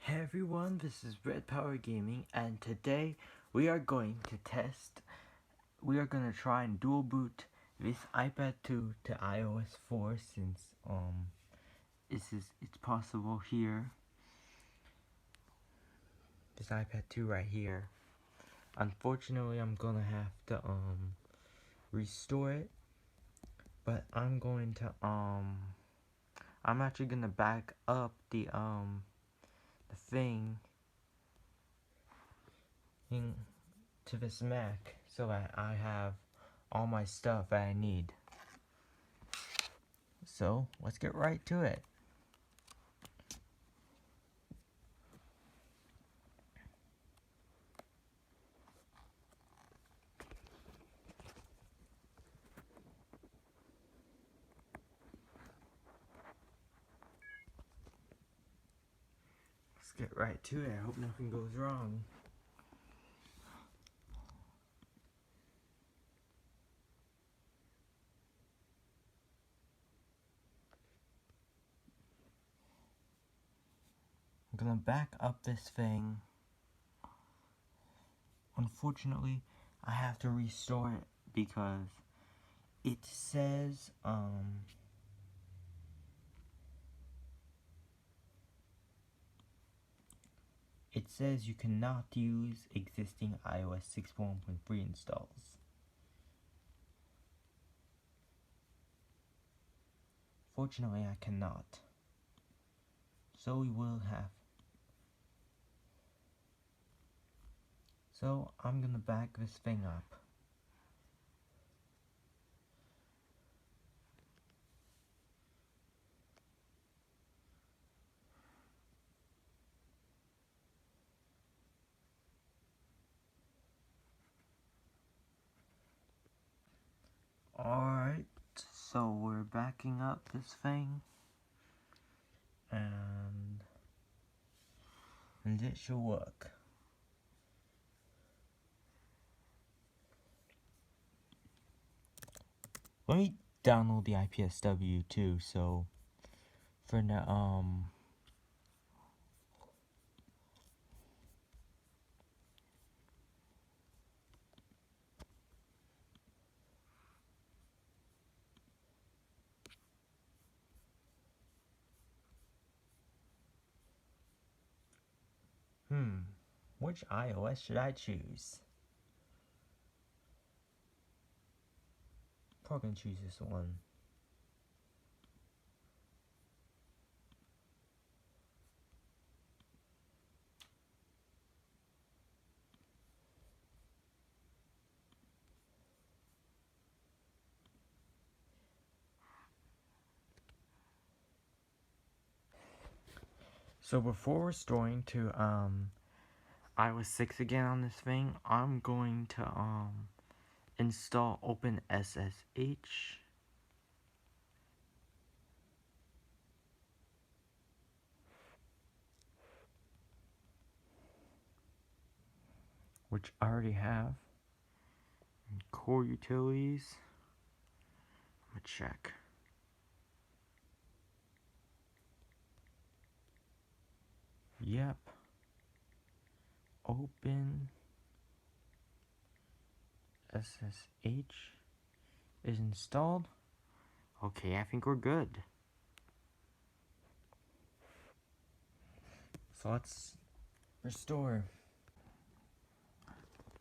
Hey everyone, this is Red Power Gaming, and today we are going to try and dual boot this iPad 2 to iOS 4 since it's possible here. This iPad 2 right here. Unfortunately, I'm gonna have to restore it, but I'm actually gonna back up the thing to this Mac so that I have all my stuff that I need. So let's get right to it. Let's get right to it. I hope nothing goes wrong. I'm gonna back up this thing. Unfortunately, I have to restore it because it says you cannot use existing iOS 6.1.3 installs. Fortunately, I cannot. So we will have. So I'm gonna back this thing up. Alright, so we're backing up this thing. And it should work. Let me download the IPSW too, so for now, which iOS should I choose? Probably gonna choose this one. So before restoring to iOS 6 again on this thing, I'm going to install OpenSSH. Which I already have. And core utilities. I'm gonna check. Yep. Open SSH is installed. Okay, I think we're good. So let's restore.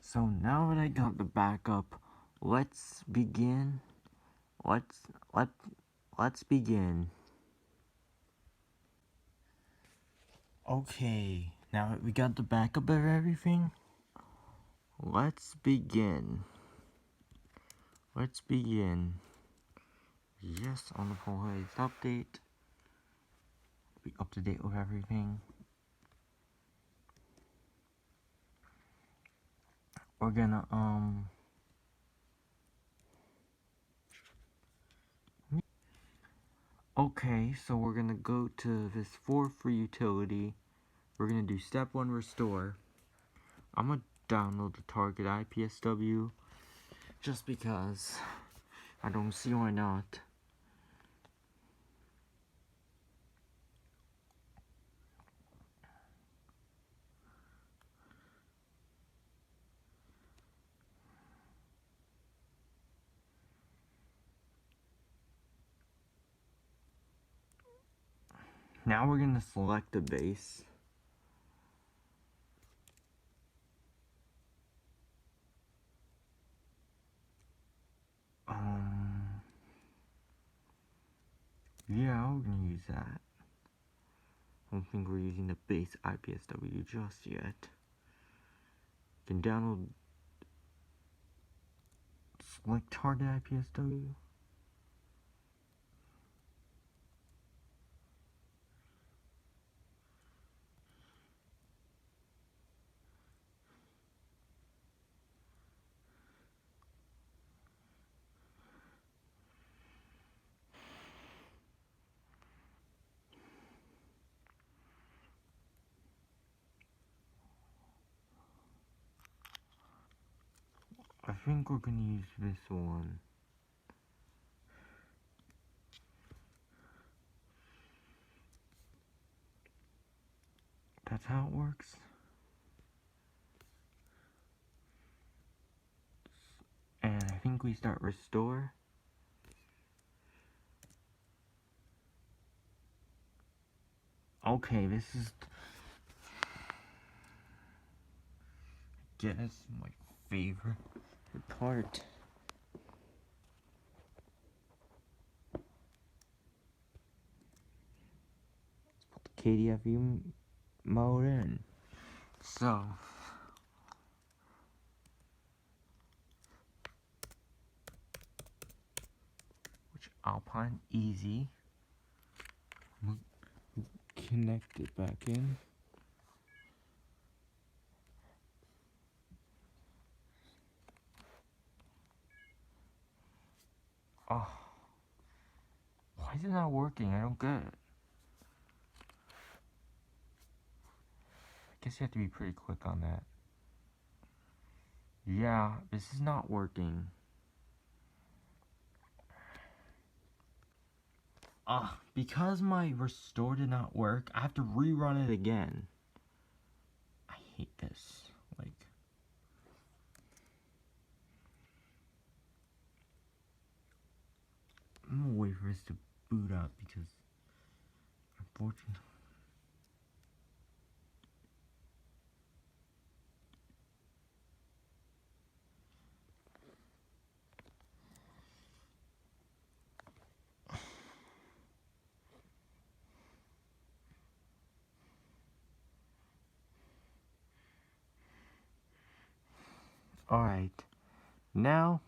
So now that I got the backup, let's begin. Let's begin. Okay, now that we got the backup of everything, let's begin. Let's begin. Yes, on the full latest update. Be up to date with everything. We're gonna okay, so we're gonna go to this for free utility. We're gonna do step 1 restore. I'm gonna download the target IPSW just because I don't see why not. Now we're gonna select the base. Yeah, we're gonna use that. I don't think we're using the base IPSW just yet. You can download select target IPSW. I think we're gonna use this one. That's how it works. And I think we start restore. Okay, this is, I guess, my favorite part. Let's put the KDFU mode in. So, which Alpine easy. Connect it back in. Oh, why is it not working? I don't get it. I guess you have to be pretty quick on that. Yeah, this is not working. Because my restore did not work, I have to rerun it again. I hate this. Like, I'm gonna wait for this to boot up because, unfortunately. Alright, now,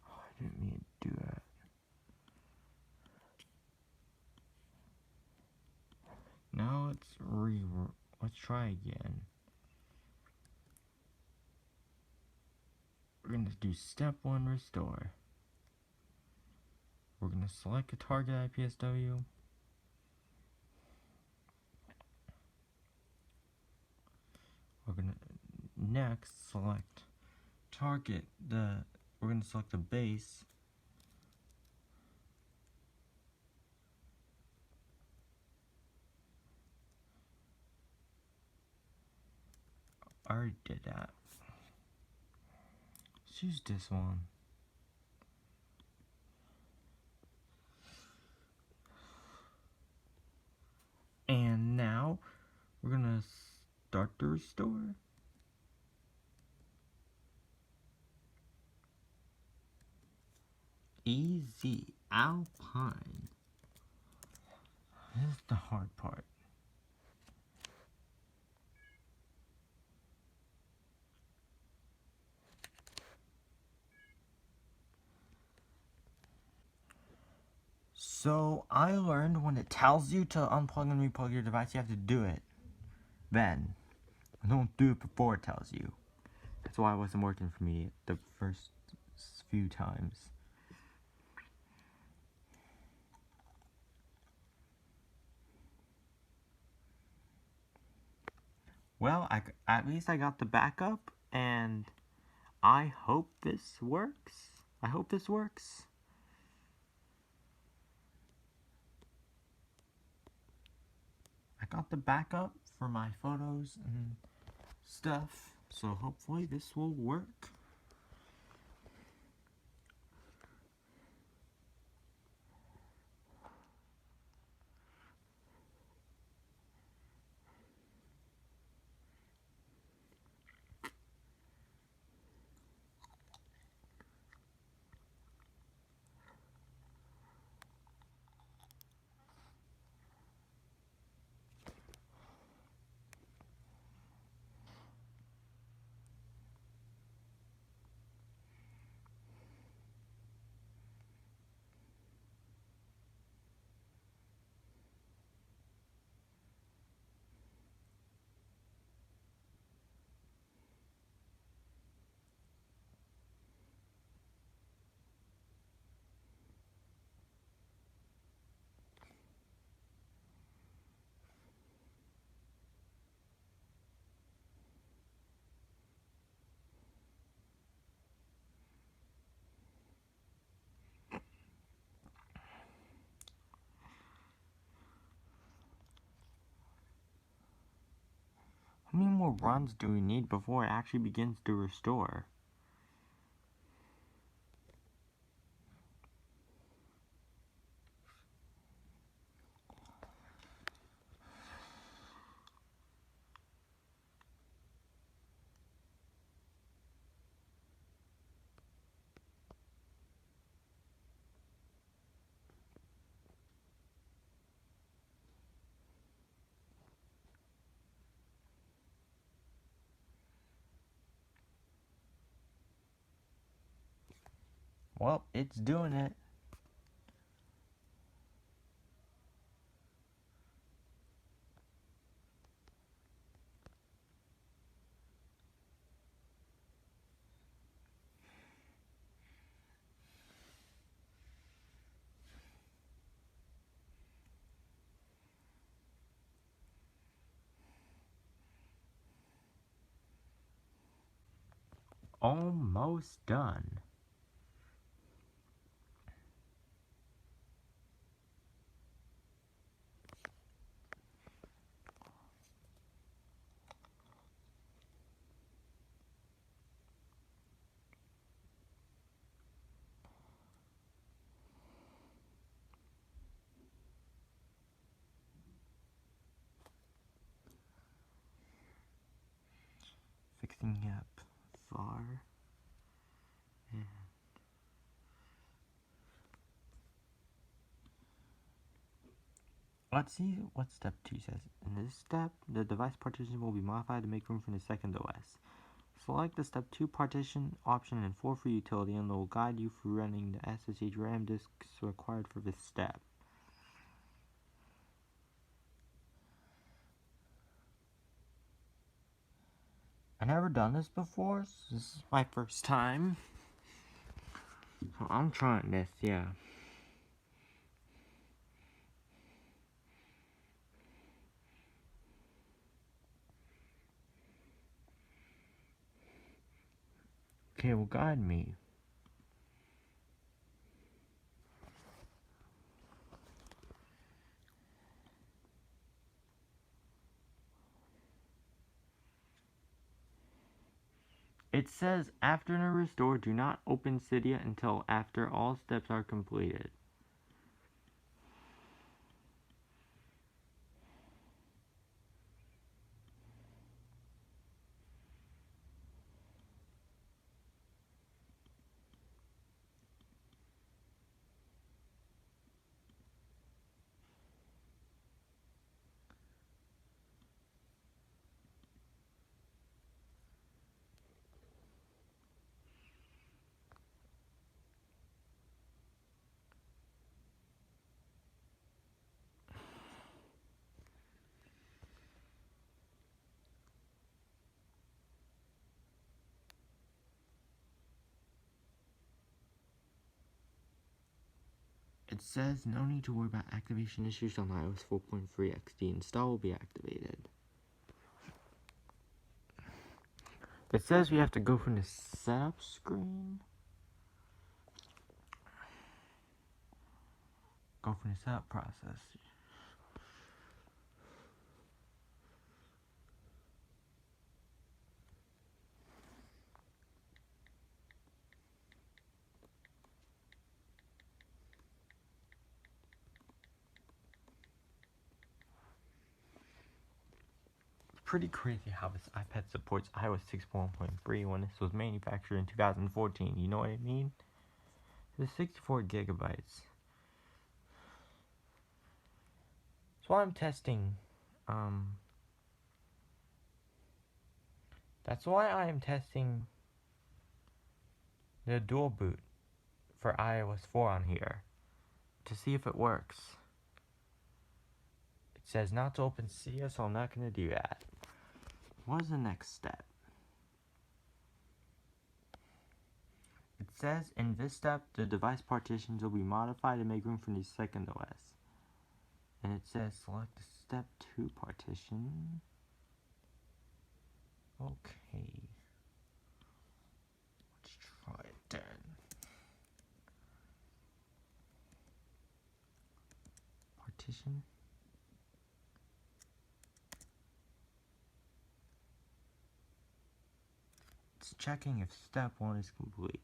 I didn't mean to do that. Now let's try again. We're gonna do step 1 restore. We're gonna select a target IPSW. We're gonna next select target we're gonna select the base. I already did that. Let's use this one. And now we're gonna start the restore. Easy Alpine. This is the hard part. So I learned when it tells you to unplug and replug your device, you have to do it. Then, don't do it before it tells you. That's why it wasn't working for me the first few times. Well, at least I got the backup, and I hope this works. I hope this works. I got the backup for my photos and stuff, so hopefully this will work. How many more runs do we need before it actually begins to restore? Well, it's doing it. Almost done. Fixing up far. And let's see what step 2 says. In this step, the device partition will be modified to make room for the second OS. Select the step 2 partition option and 4 for utility, and it will guide you through running the SSH RAM disks required for this step. I've never done this before, so this is my first time. So I'm trying this, yeah. Okay, well, guide me. It says, after the restore, do not open Cydia until after all steps are completed. It says, no need to worry about activation issues on iOS 4.3 XD. Install will be activated. It says we have to go from the setup screen. Go from the setup process. Pretty crazy how this iPad supports iOS 6.1.3 when this was manufactured in 2014. You know what I mean? It's 64 gigabytes. That's why I'm testing. That's why I am testing the Dualboot for iOS 4 on here to see if it works. It says not to open Cydia, so I'm not going to do that. What is the next step? It says in this step, the device partitions will be modified to make room for the second OS. And it says select the step 2 partition. Okay. Let's try it then. Partition. It's checking if step 1 is complete.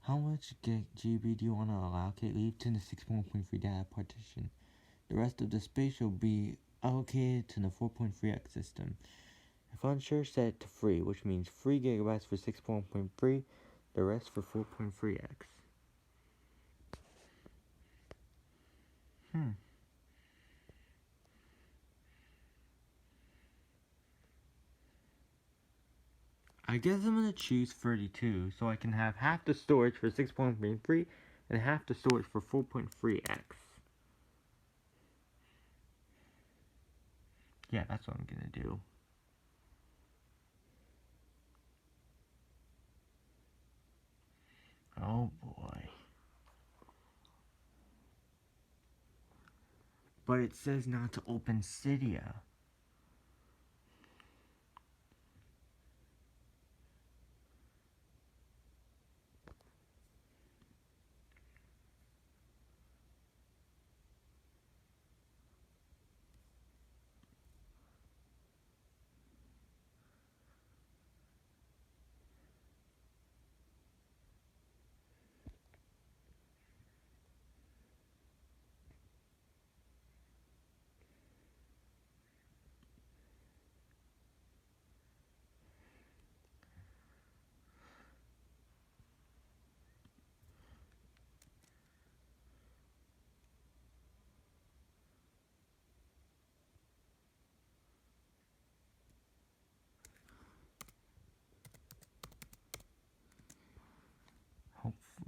How much GB do you want to allocate? Leave to the 6.3 data partition. The rest of the space will be allocated to the 4.3x system. If unsure, set it to free, which means 3 gigabytes for 6.3, the rest for 4.3x. I guess I'm gonna choose 32 so I can have half the storage for 6.3 and half the storage for 4.3x. Yeah, that's what I'm gonna do. Oh boy. But it says not to open Cydia.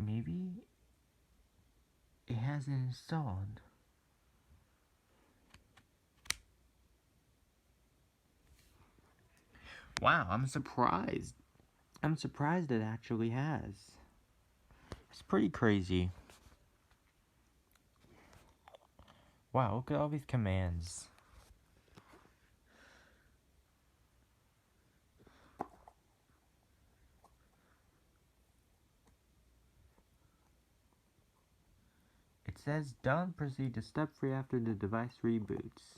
Maybe it hasn't installed. Wow, I'm surprised. I'm surprised it actually has. It's pretty crazy. Wow, look at all these commands. It says done, proceed to step 3 after the device reboots.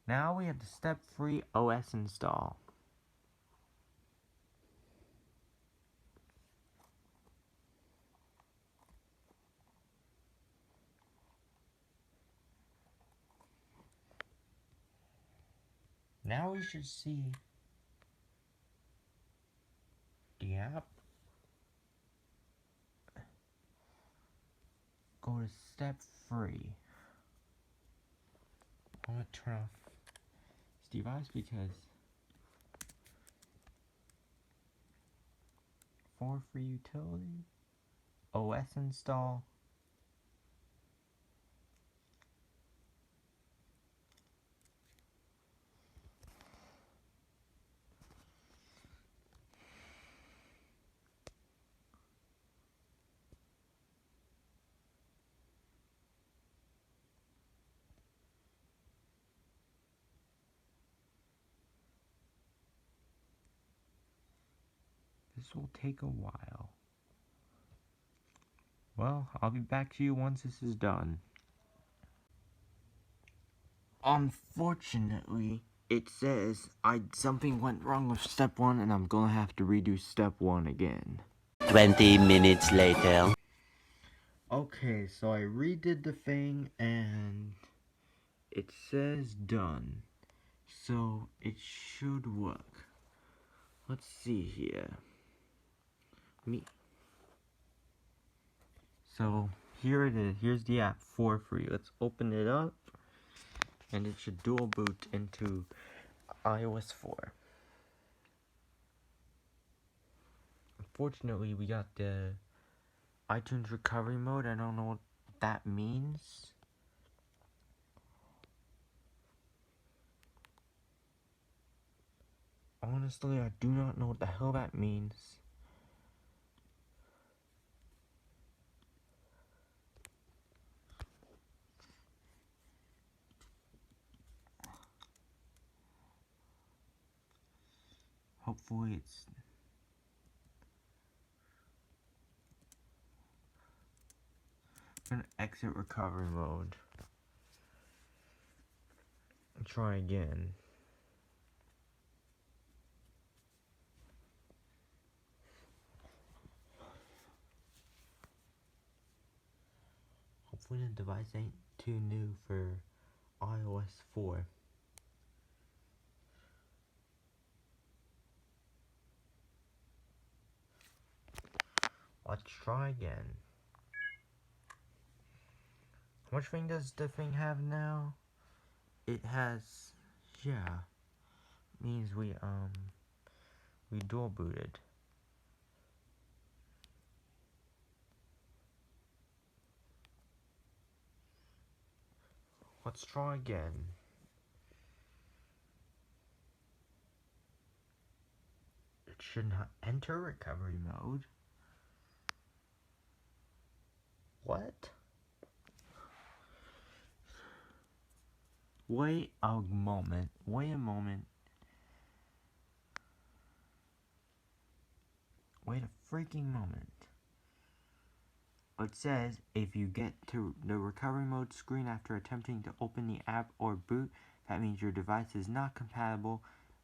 Now we have the step 3 OS install. Now we should see the app. Go to step 3. I'm gonna turn off this device because for free utility, OS install. This will take a while. Well, I'll be back to you once this is done. Unfortunately, it says something went wrong with step 1 and I'm gonna have to redo step 1 again. 20 minutes later. Okay, so I redid the thing and it says done. So it should work. Let's see here. So here it is. Here's the app for free. Let's open it up. And it should dual boot into iOS 4. Unfortunately, we got the iTunes recovery mode. I don't know what that means. Honestly, I do not know what the hell that means. Hopefully it's... I'm gonna exit recovery mode. And try again. Hopefully the device ain't too new for iOS 4. Let's try again. How much thing does the thing have now? It has, yeah, means we dual booted. Let's try again. It should not enter recovery mode. What? Wait a moment. Wait a moment. Wait a freaking moment. It says if you get to the recovery mode screen after attempting to open the app or boot, that means your device is not compatible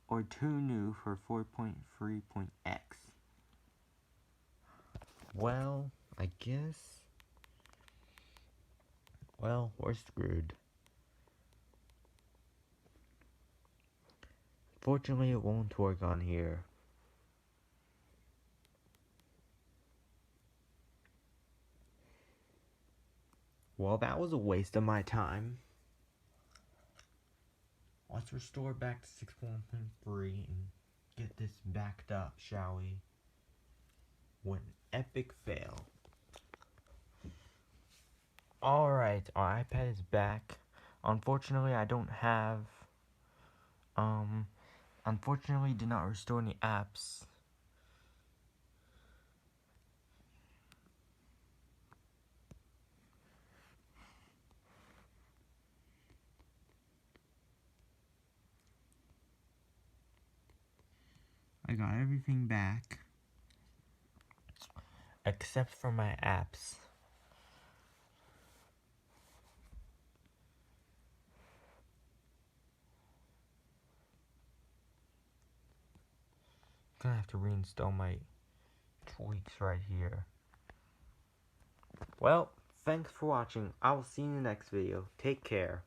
or too new for 4.3.x. Well, I guess. Well, we're screwed. Fortunately, it won't work on here. Well, that was a waste of my time. Let's restore back to 6.1.3 and get this backed up, shall we? What an epic fail. Alright, our iPad is back. Unfortunately, I don't have, unfortunately did not restore any apps. I got everything back. Except for my apps. Gonna have to reinstall my tweaks right here. Well, thanks for watching. I will see you in the next video. Take care.